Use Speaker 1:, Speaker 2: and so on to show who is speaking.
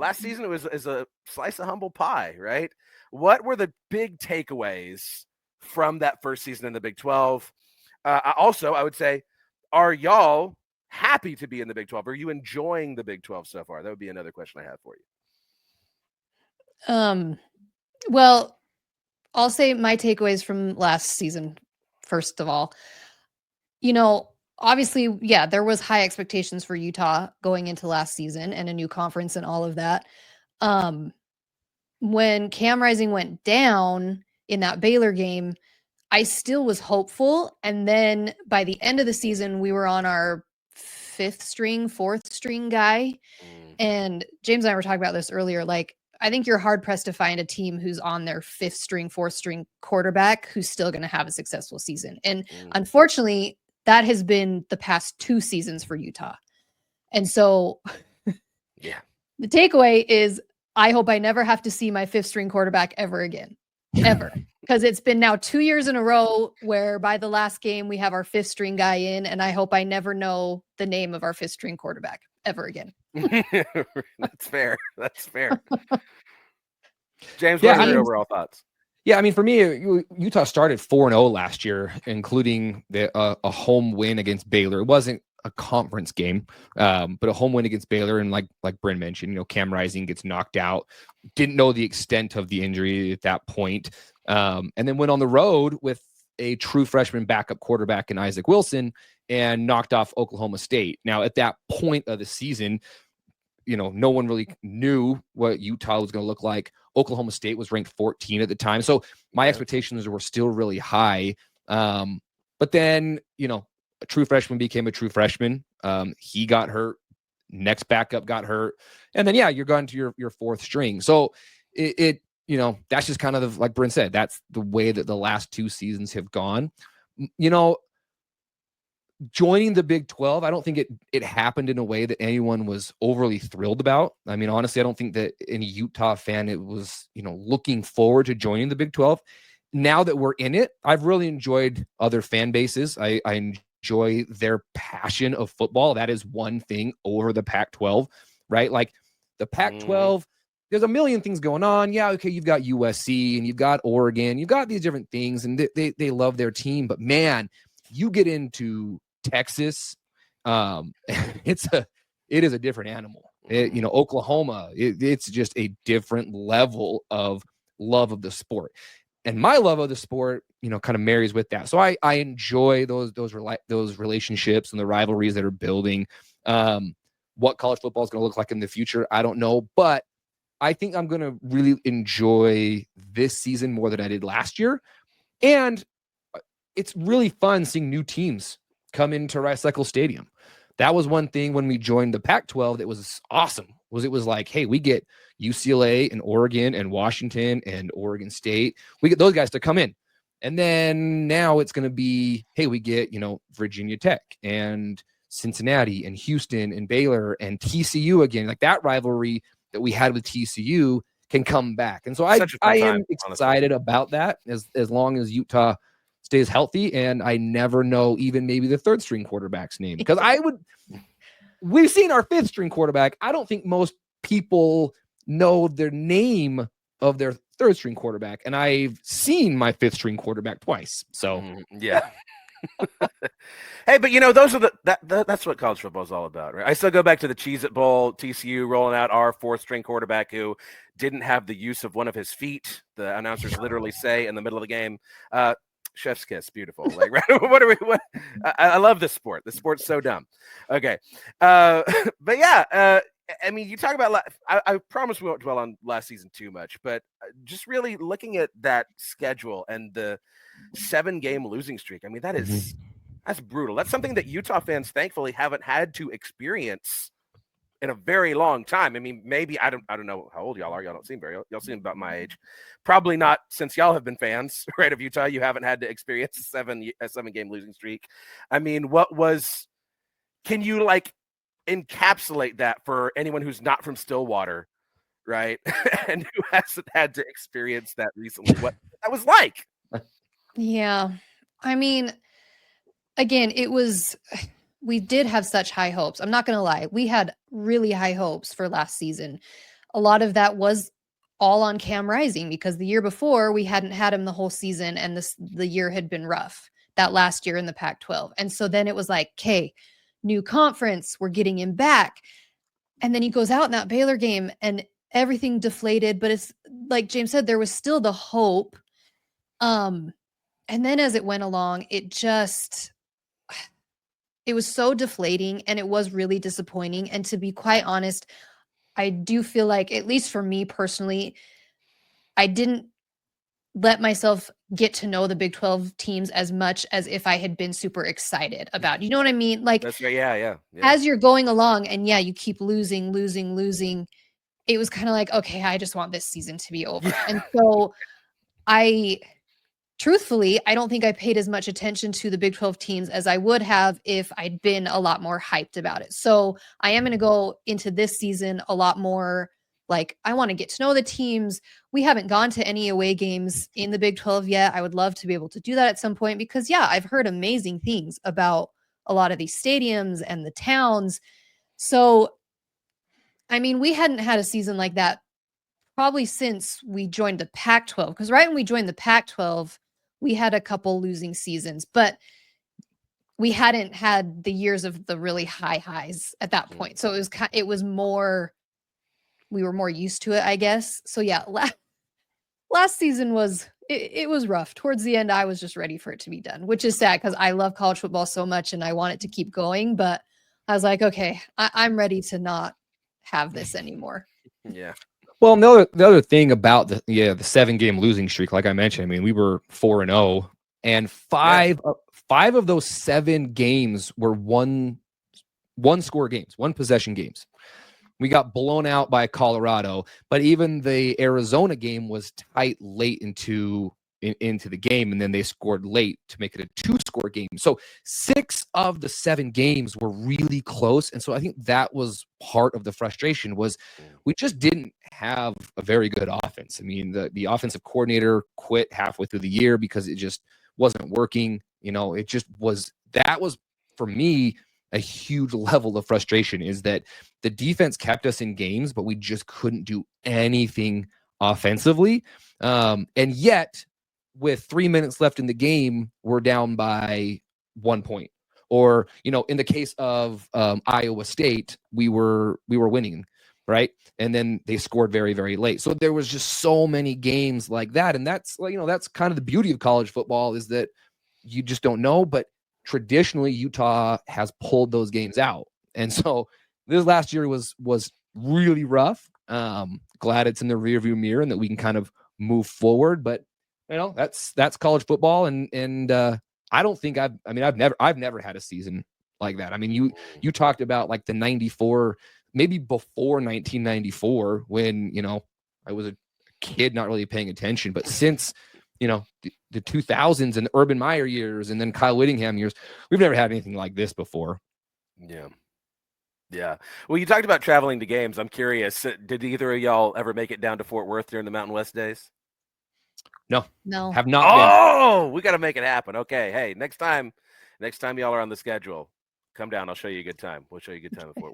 Speaker 1: last season it was as a slice of humble pie, right? What were the big takeaways from that first season in the Big 12? Also, I would say, are y'all happy to be in the Big 12? Are you enjoying the Big 12 so far? That would be another question I have for you.
Speaker 2: Well, I'll say my takeaways from last season, first of all. Obviously, yeah, there was high expectations for Utah going into last season and a new conference and all of that. When Cam Rising went down in that Baylor game, I still was hopeful. And then by the end of the season, we were on our fourth string guy. And James and I were talking about this earlier. Like, I think you're hard pressed to find a team who's on their fourth string quarterback who's still going to have a successful season. And unfortunately, that has been the past 2 seasons for Utah. And so
Speaker 1: yeah,
Speaker 2: the takeaway is I hope I never have to see my 5th string quarterback ever again, ever. Because it's been now 2 years in a row where by the last game we have our 5th string guy in, and I hope I never know the name of our 5th string quarterback ever again.
Speaker 1: That's fair. That's fair. James, what are your overall thoughts?
Speaker 3: Yeah, I mean, for me, Utah started 4-0 last year, including a home win against Baylor. It wasn't a conference game, but a home win against Baylor. And like Bryn mentioned, Cam Rising gets knocked out. Didn't know the extent of the injury at that point. And then went on the road with a true freshman backup quarterback in Isaac Wilson and knocked off Oklahoma State. Now, at that point of the season, no one really knew what Utah was going to look like. Oklahoma State was ranked 14 at the time. So my expectations were still really high. But then, a true freshman became a true freshman. He got hurt. Next backup got hurt. And then, you're going to your 4th string. So it that's just kind of like Bryn said, that's the way that the last 2 seasons have gone. Joining the Big 12, I don't think it happened in a way that anyone was overly thrilled about. I mean, honestly, I don't think that any Utah fan was, looking forward to joining the Big 12. Now that we're in it, I've really enjoyed other fan bases. I enjoy their passion of football. That is one thing over the Pac-12, right? Like the Pac-12, there's a million things going on. Yeah, okay, you've got USC and you've got Oregon. You've got these different things, and they love their team. But man, you get into Texas, it is a different animal. Oklahoma, it's just a different level of love of the sport, and my love of the sport, kind of marries with that. So I enjoy those relationships and the rivalries that are building. What college football is going to look like in the future, I don't know, but I think I'm going to really enjoy this season more than I did last year, and it's really fun seeing new teams come into Rice-Eccles Stadium. That was one thing when we joined the Pac-12 that was awesome. It was like, hey, we get UCLA and Oregon and Washington and Oregon State. We get those guys to come in. And then now it's going to be, hey, we get, Virginia Tech and Cincinnati and Houston and Baylor and TCU again. Like that rivalry that we had with TCU can come back. And so I am excited about that as long as Utah stays healthy, and I never know even maybe the 3rd string quarterback's name, because we've seen our 5th string quarterback. I don't think most people know their name of their 3rd string quarterback, and I've seen my 5th string quarterback twice. So
Speaker 1: yeah. Hey, but those are that's what college football is all about, right? I still go back to the Cheez-It Bowl, TCU rolling out our 4th string quarterback who didn't have the use of one of his feet. The announcers literally say in the middle of the game, chef's kiss, beautiful. Like, right? What? I love this sport. The sport's so dumb. Okay, but yeah, I mean, you talk about. I promise we won't dwell on last season too much, but just really looking at that schedule and the 7-game losing streak. I mean, that's brutal. That's something that Utah fans thankfully haven't had to experience in a very long time. I mean, maybe I don't know how old y'all are. Y'all don't seem y'all seem about my age. Probably not, since y'all have been fans, right, of Utah. You haven't had to experience a 7-game losing streak. I mean, can you encapsulate that for anyone who's not from Stillwater, right? And who hasn't had to experience that recently, what that was like?
Speaker 2: Yeah. I mean, again, we did have such high hopes. I'm not going to lie. We had really high hopes for last season. a lot of that was all on Cam Rising, because the year before we hadn't had him the whole season, and the year had been rough that last year in the Pac-12. And so then it was like, okay, new conference, we're getting him back. And then he goes out in that Baylor game and everything deflated, but it's like James said, there was still the hope. And then as it went along, it was so deflating, and it was really disappointing. And to be quite honest, I do feel like, at least for me personally, I didn't let myself get to know the Big 12 teams as much as if I had been super excited about, you know what I mean? Like,
Speaker 1: That's right. Yeah.
Speaker 2: as you're going along and you keep losing, it was kind of like, okay, I just want this season to be over.
Speaker 1: Yeah.
Speaker 2: And so truthfully, I don't think I paid as much attention to the Big 12 teams as I would have if I'd been a lot more hyped about it. So I am going to go into this season a lot more like, I want to get to know the teams. We haven't gone to any away games in the Big 12 yet. I would love to be able to do that at some point, because I've heard amazing things about a lot of these stadiums and the towns. So, I mean, we hadn't had a season like that probably since we joined the Pac-12, because right when we joined the Pac-12, we had a couple losing seasons, but we hadn't had the years of the really high highs at that point. So it was more, we were more used to it, I guess. So last season was, it was rough. Towards the end, I was just ready for it to be done, which is sad because I love college football so much and I want it to keep going. But I was like, okay, I'm ready to not have this anymore.
Speaker 1: Yeah.
Speaker 3: Well, the other thing about the 7-game losing streak, like I mentioned, I mean, we were 4-0, and five of those 7 games were one score games, one possession games. We got blown out by Colorado, but even the Arizona game was tight late into the game, and then they scored late to make it a 2-score game. So 6 of the 7 games were really close, and so I think that was part of the frustration, was we just didn't have a very good offense. I mean, the offensive coordinator quit halfway through the year because it just wasn't working. You know, it just was, that was for me a huge level of frustration, is that the defense kept us in games, but we just couldn't do anything offensively. And yet, with 3 minutes left in the game, we're down by 1 point. Or, you know, in the case of Iowa State, we were winning, right? And then they scored very, very late. So there was just so many games like that. And that's, you know, that's kind of the beauty of college football, is that you just don't know. But traditionally, Utah has pulled those games out. And so this last year was really rough. Glad it's in the rearview mirror and that we can kind of move forward. But you know, that's college football, and I don't think I've never had a season like that. I mean, you talked about like the 94, maybe before 1994, when, you know, I was a kid not really paying attention, but since, you know, the 2000s and the Urban Meyer years and then Kyle Whittingham years, we've never had anything like this before.
Speaker 1: Yeah. Well, you talked about traveling to games. I'm curious, did either of y'all ever make it down to Fort Worth during the Mountain West days?
Speaker 2: No.
Speaker 3: Have not
Speaker 1: been. We got to make it happen. Okay. Hey, next time y'all are on the schedule, come down. I'll show you a good time. We'll show you a good time at Fort